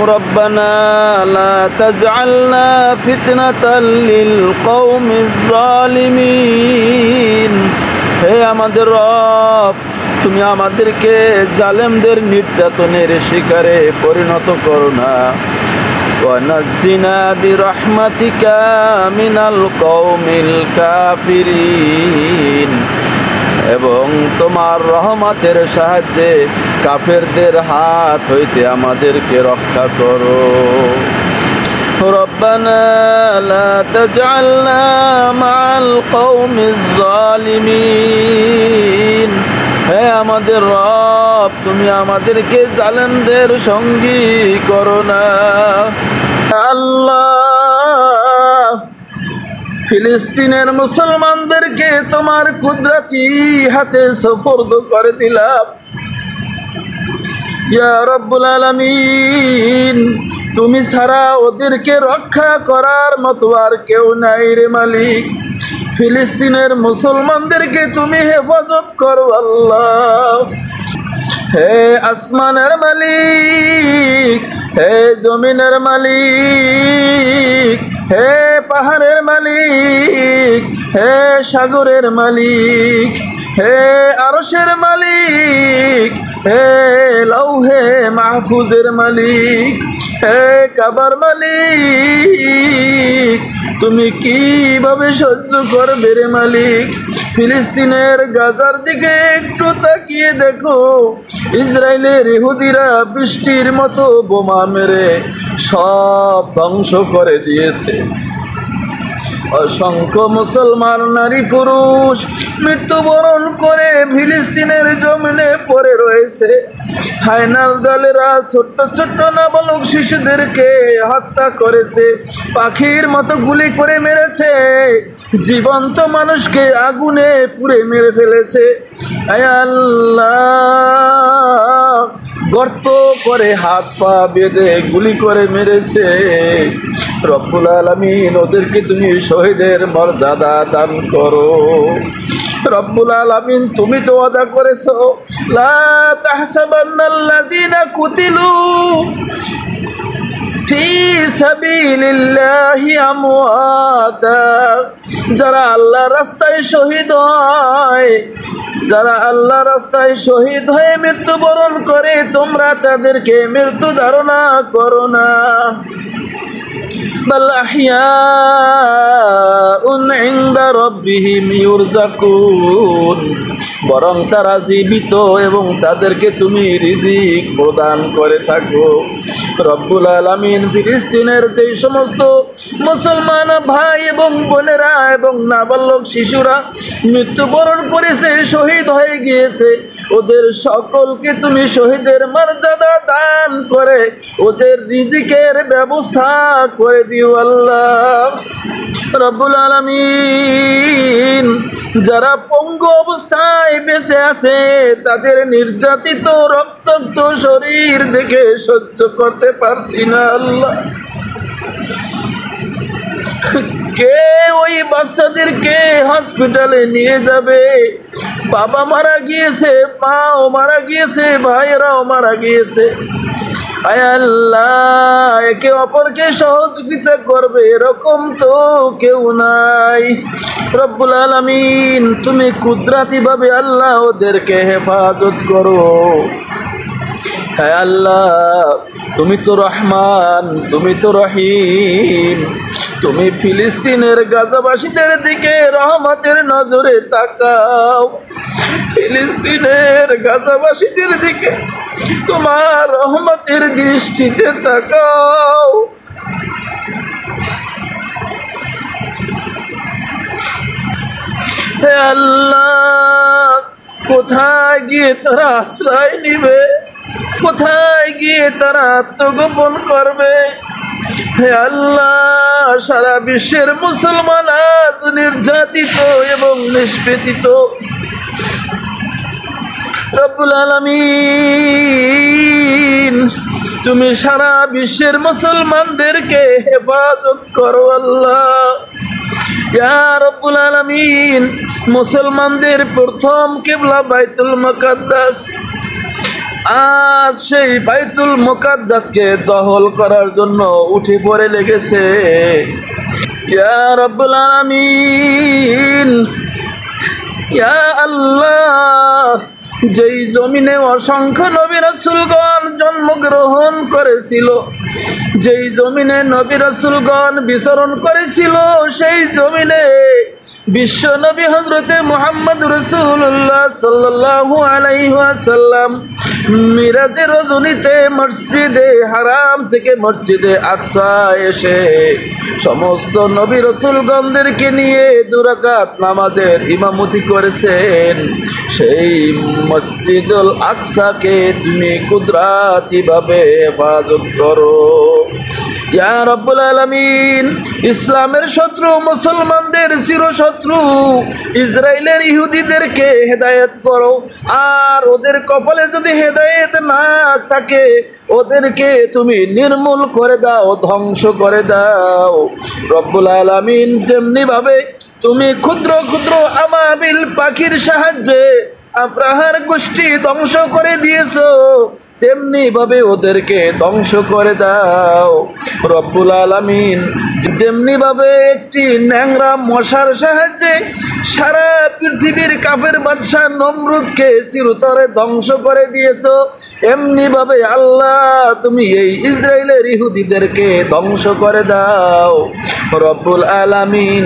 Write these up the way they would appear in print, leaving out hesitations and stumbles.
ربنا لا تجعلنا فتنة للقوم الظالمين হে আমাদের রব, তুমি আমাদেরকে জালেমদের নির্যাতনের শিকারে পরিণত করো না। ওয়ানাজ্জিনা বিরহমাতিকা মিনাল কওমিল কাফিরিন, এবং তোমার রহমতের সাহায্যে কাফেরদের হাত হইতে আমাদেরকে রক্ষা করো। রব্বানা লা তাজআলনা মা'আল কওমিজ জালিমিন, হে আমাদের রব, তুমি আমাদেরকে জালেমদের সঙ্গী করো না। আল্লাহ, ফিলিস্তিনের মুসলমানদেরকে তোমার কুদরতি হাতে সুপর্দ করে দিলাম। ইয়া রব্বুল আলামিন, তুমি ছাড়া ওদেরকে রক্ষা করার মতো আর কেউ নাই রে মালিক। ফিলিস্তিনের মুসলমানদেরকে তুমি হেফাজত করো আল্লাহ। হে আসমানের মালিক, হে জমিনের মালিক, হে পাহাড়ের মালিক, হে সাগরের মালিক, হে আরশের মালিক, হে লৌহে মাহফুজের মালিক, হে কাবার মালিক, তুমি কিভাবে সহ্য করবে রে মালিক? ফিলিস্তিনের গাজার দিকে একটু তাকিয়ে দেখো, ইসরায়েলের ইহুদিরা বৃষ্টির মতো বোমা মেরে সব ধ্বংস করে দিয়েছে। অসংখ্য মুসলমান নারী পুরুষ মৃত্যুবরণ করে ফিলিস্তিনের জমিনে পড়ে রয়েছে। হায়নার দলেরা ছোট্ট ছোট্ট নাবালক শিশুদেরকে হত্যা করেছে, পাখির মতো গুলি করে মেরেছে, জীবন্ত মানুষকে আগুনে পুড়ে মেরে ফেলেছে। আয় আল্লাহ, গর্ত করে হাত পা বেঁধে গুলি করে মেরেছে। রব্বুল আলামিন, ওদেরকে তুমি শহীদের মর্যাদা দান করো। রব্বুল আলামিন, তুমি তো ওয়াদা করেছো, লা তাহসাবান্নাল্লাযীনা কুতিলু ফি সাবিলিল্লাহি আমওয়াতা, যারা আল্লাহর রাস্তায় শহীদ হয়, যারা আল্লাহ রাস্তায় শহীদ হয়ে মৃত্যুবরণ করে, তোমরা তাদেরকে মৃত্যু ধারণা করো না। বাল আহইয়াউন ইনদা রাব্বিহিম ইউরযাকুন, বরং তারা জীবিত এবং তাদেরকে তুমি রিজিক প্রদান করে থাকো। রব্বুল আলামিন, ফিলিস্তিনের যে সমস্ত মুসলমান ভাই এবং বোনেরা এবং নাবালক শিশুরা মৃত্যুবরণ করেছে, শহীদ হয়ে গিয়েছে, ওদের সকলকে তুমি শহীদের মর্যাদা দান করে ওদের রিজিকের ব্যবস্থা করে দিও আল্লাহ। রব্বুল আলামিন, যারা পঙ্গু অবস্থায় বেঁচে আছে, তাদের নির্যাতিত রক্তাক্ত শরীর দেখে সহ্য করতে পারছি না আল্লাহ। কে ওই বাচ্চাদেরকে হসপিটালে নিয়ে যাবে? বাবা মারা গিয়েছে, মাও মারা গিয়েছে, ভাইয়েরাও মারা গিয়েছে। আয় আল্লাহ, একে অপরকে সহযোগিতা করবে এরকম তো কেউ নাই। রব্বুল আলামিন, তুমি কুদরতি ভাবে আল্লাহ ওদেরকে হেফাজত করো। হ্যাঁ আল্লাহ, তুমি তো রহমান, তুমি তো রহিম, তুমি ফিলিস্তিনের গাজাবাসীদের দিকে রহমতের নজরে তাকাও। ফিলিস্তিনের গাজাবাসীদের দিকে তোমার রহমতের দৃষ্টিতে তাকাও। হে আল্লাহ, কোথায় গিয়ে তারা আশ্রয় নিবে? কোথায় গিয়ে তারা আত্মগোপন করবে? হে আল্লাহ, সারা বিশ্বের মুসলমান আজ নির্যাতিত এবং নিষ্পেষিত। রব্বুল আলামিন, তুমি সারা বিশ্বের মুসলমানদেরকে হেফাজত করো আল্লাহ। ইয়া রব্বুল আলামিন, মুসলমানদের প্রথম কিবলা বাইতুল মুকাদ্দাস, আজ সেই বাইতুল মুকাদ্দাসকে দখল করার জন্য উঠে পড়ে লেগেছে। ইয়া রাব্বুল আলামিন, ইয়া আল্লাহ, যেই জমিনে অসংখ্য নবী রাসূলগণ জন্মগ্রহণ করেছিল, যেই জমিনে নবী রাসূলগণ বিচরণ করেছিল, সেই জমিনে বিশ্ব নবী হযরতে মুহাম্মদ রাসূলুল্লাহ সাল্লাল্লাহু আলাইহি ওয়াসাল্লাম মিরাজের রজনীতে মসজিদে হারাম থেকে মসজিদে আকসা এসে সমস্ত নবী রাসূলগণদেরকে নিয়ে 2 রাকাত নামাজের ইমামতি করেছেন। সেই মসজিদুল আকসাকে তুমি কুদরতিভাবে হেফাজত করো। ইয়া রাব্বুল আলামিন, ইসলামের শত্রু মুসলমানদের চিরশত্রু ইসরায়েলের ইহুদিদেরকে হেদায়েত করো। আর ওদের কপালে যদি হেদায়েত না থাকে, ওদেরকে তুমি নির্মূল করে দাও, ধ্বংস করে দাও। রব্বুল আলামিন, যেমনি ভাবে তুমি ক্ষুদ্র ক্ষুদ্র আবাবিল পাখির সাহায্যে আব্রাহার গোষ্ঠী ধ্বংস করে দিয়েছো, তেমনি ভাবে ওদেরকে ধ্বংস করে দাও। রব্বুল আলামিন, যেমনি ভাবে একটি ন্যাংরা মশার সাহায্যে সারা পৃথিবীর কাফের বাদশা নমরুদকে চিরতরে ধ্বংস করে দিয়েছো, এমনি ভাবে আল্লাহ তুমি এই ইসরায়েলের ইহুদিদেরকে ধ্বংস করে দাও। রব্বুল আলামিন,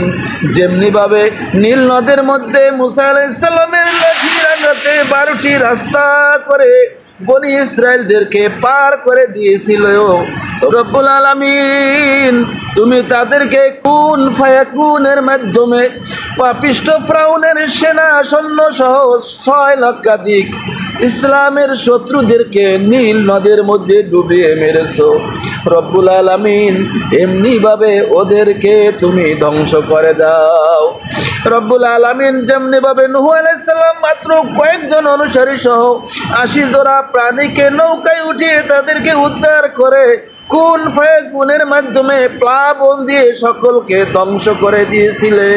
যেমনি ভাবে নীল নদের মধ্যে মুসা আলাইহিস সালামের লাঠির আঘাতে 12টি রাস্তা করে বনি ইসরায়েলদেরকে পার করে দিয়েছিল, রব্বুল আলামিন তুমি তাদেরকে কুন ফায়াকুনের মাধ্যমে পাপিষ্ঠ ফিরআউনের সেনা সৈন্য সহ 6 লক্ষাধিক ইসলামের শত্রুদেরকে নীল নদের মধ্যে ডুবিয়ে মেরেছো। রব্বুল আলামিন, এমনি ভাবে ওদেরকে তুমি ধ্বংস করে দাও। রব্বুল আলামিন, যেমনি ভাবে নূহ আলাইহিস সালাম মাত্র কয়েকজন অনুসারী সহ 80 জোড়া প্রাণীকে নৌকায় উঠিয়ে তাদেরকে উদ্ধার করে কুন ফায়াকুনের মাধ্যমে প্লাবন দিয়ে সকলকে ধ্বংস করে দিয়েছিলে,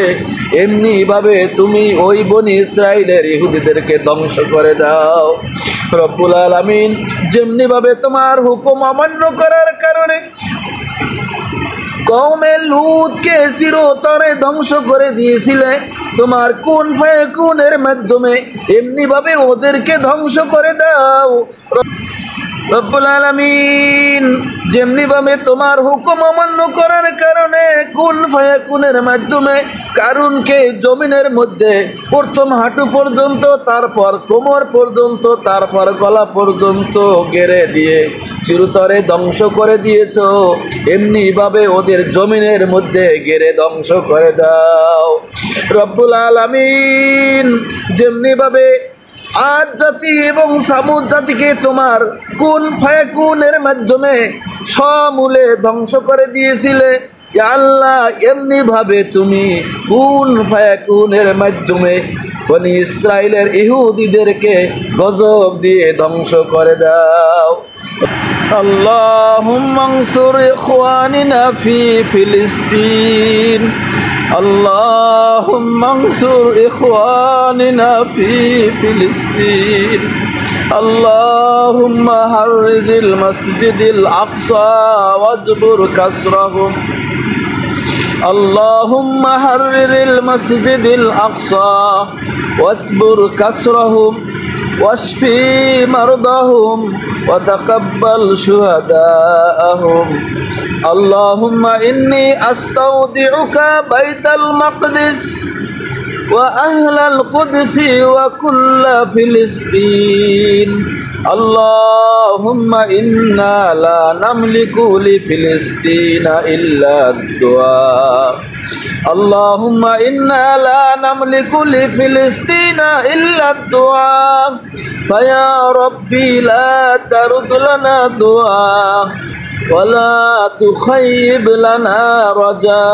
এমনি ভাবে তুমি ওই বনি ইসরায়েলের ইহুদিদেরকে ধ্বংস করে দাও। রব্বুল আলামিন, যেমনি ভাবে তোমার হুকুম অমান্য করার কারণে কওমে লূতকে চিরতরে ধ্বংস করে দিয়েছিলে তোমার কুন ফায়াকুনের মাধ্যমে, এমনি ভাবে ওদেরকে ধ্বংস করে দাও। রব্বুল আলামিন, যেমনি ভাবে তোমার হুকুম অমান্য করার কারণে কুন ফায়াকুনের মাধ্যমে কারুনকে জমিনের মধ্যে প্রথম হাঁটু পর্যন্ত, তারপর কোমর পর্যন্ত, তারপর গলা পর্যন্ত গেড়ে দিয়ে চিরতরে ধ্বংস করে দিয়েছো, এমনি ভাবে ওদের জমিনের মধ্যে গেড়ে ধ্বংস করে দাও। রব্বুল আলামিন, যেমনি ভাবে আদ জাতি এবং সামুদ জাতিকে তোমার কুন ফায়াকুনের মাধ্যমে সমূলে ধ্বংস করে দিয়েছিলে, ইয়া আল্লাহ এমনি ভাবে তুমি কুন ফায়াকুনের মাধ্যমে বনি ইসরায়েলের ইহুদিদেরকে গজব দিয়ে ধ্বংস করে দাও। আল্লাহুম্মা আনসুর ইখওয়ানিনা ফি ফিলিস্তিন, আল্লাহুম্মা আনসুর ইখওয়ানিনা ফি ফিলিস্তিন, আল্লাহুম্মা হাররিল মসজিদিল আকসা ওয়াজবুর কাসরাহুম, আল্লাহুম্মা হাররিল মসজিদিল আকসা ওয়াজবুর কাসরাহুম ওয়াশফি মারদাহুম ওয়া তাকাব্বাল শুহাদাআহুম। আল্লাহুম্মা ইন্নী আস্তাউদিউকা বাইতাল মাকদিস ওয়া আহলাল কুদসি ওয়া কুল্লা ফিলিস্তিন। আল্লাহুম্মা ইন্না লা নামলিকু লি ফিলিস্তিনা ইল্লা দুআ, আল্লাহুম্মা ইন্না লা নামলিকু লি ফিলিস্তিনা ইল্লা দুআ, ফায়া রাব্বি লা তারুদ লানা দুআ ওয়ালা তুখাইব লানা রাজা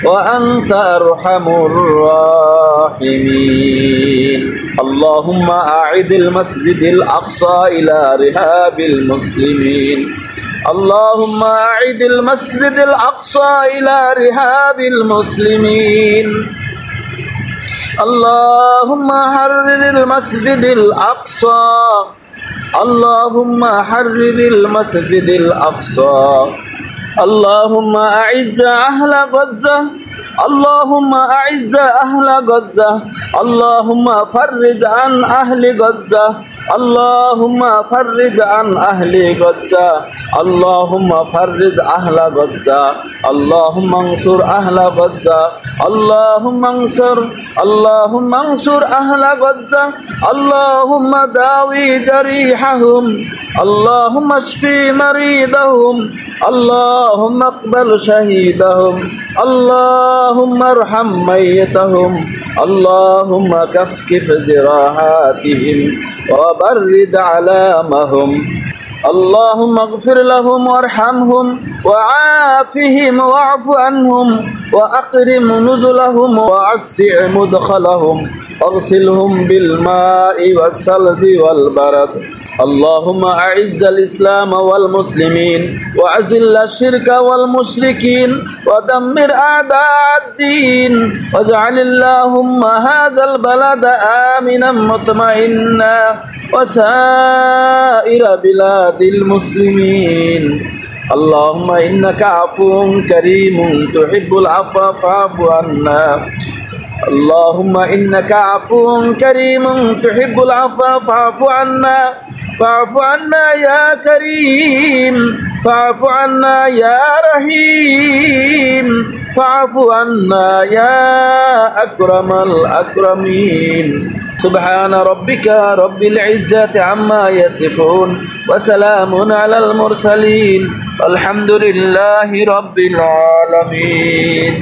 ওয়া আনতা আরহামুর রাহিমিন। আল্লাহুম্মা আ'ইদিল মসজিদিল আকসা ইলা রিহাবিল মুসলিমিন, আল্লাহুম্মা আ'ইদিল মসজিদিল আকসা ইলা রিহাবিল মুসলিমিন, আল্লাহুম্মা হাররিল মসজিদিল আকসা اللهم حرر المسجد الأقصى. اللهم أعز أهل غزة. اللهم أعز أهل غزة. اللهم فرج عن أهل غزة. اللهم فرج عن أهل غزة. اللهم فرج أهل غزة. اللهم انصر أهل غزة. اللهم انصر أهل غزة. اللهم داوي جريحهم. اللهم اشفي مريضهم. اللهم اقبل شهيدهم. اللهم ارحم ميتهم. اللهم كفكف جراحاتهم وبرد علامهم. اللهم اغفر لهم وارحمهم وعافهم واعف عنهم وأكرم نزلهم ووسع مدخلهم واغسلهم بالماء والثلج والبرد. اللهم أعز الإسلام والمسلمين وأذل الشرك والمشركين ودمر أعداء الدين واجعل اللهم هذا البلد آمنا مطمئنا وسائر بلاد المسلمين. اللهم إنك عفو كريم تحب العفو فاعف عنا. اللهم إنك عفو كريم تحب العفو فاعف عنا. فاعف عنا يا كريم. فاعف عنا يا رحيم. فاعف عنا يا أكرم الأكرمين. سبحان ربك رب العزة عما يصفون وسلام على المرسلين والحمد لله رب العالمين.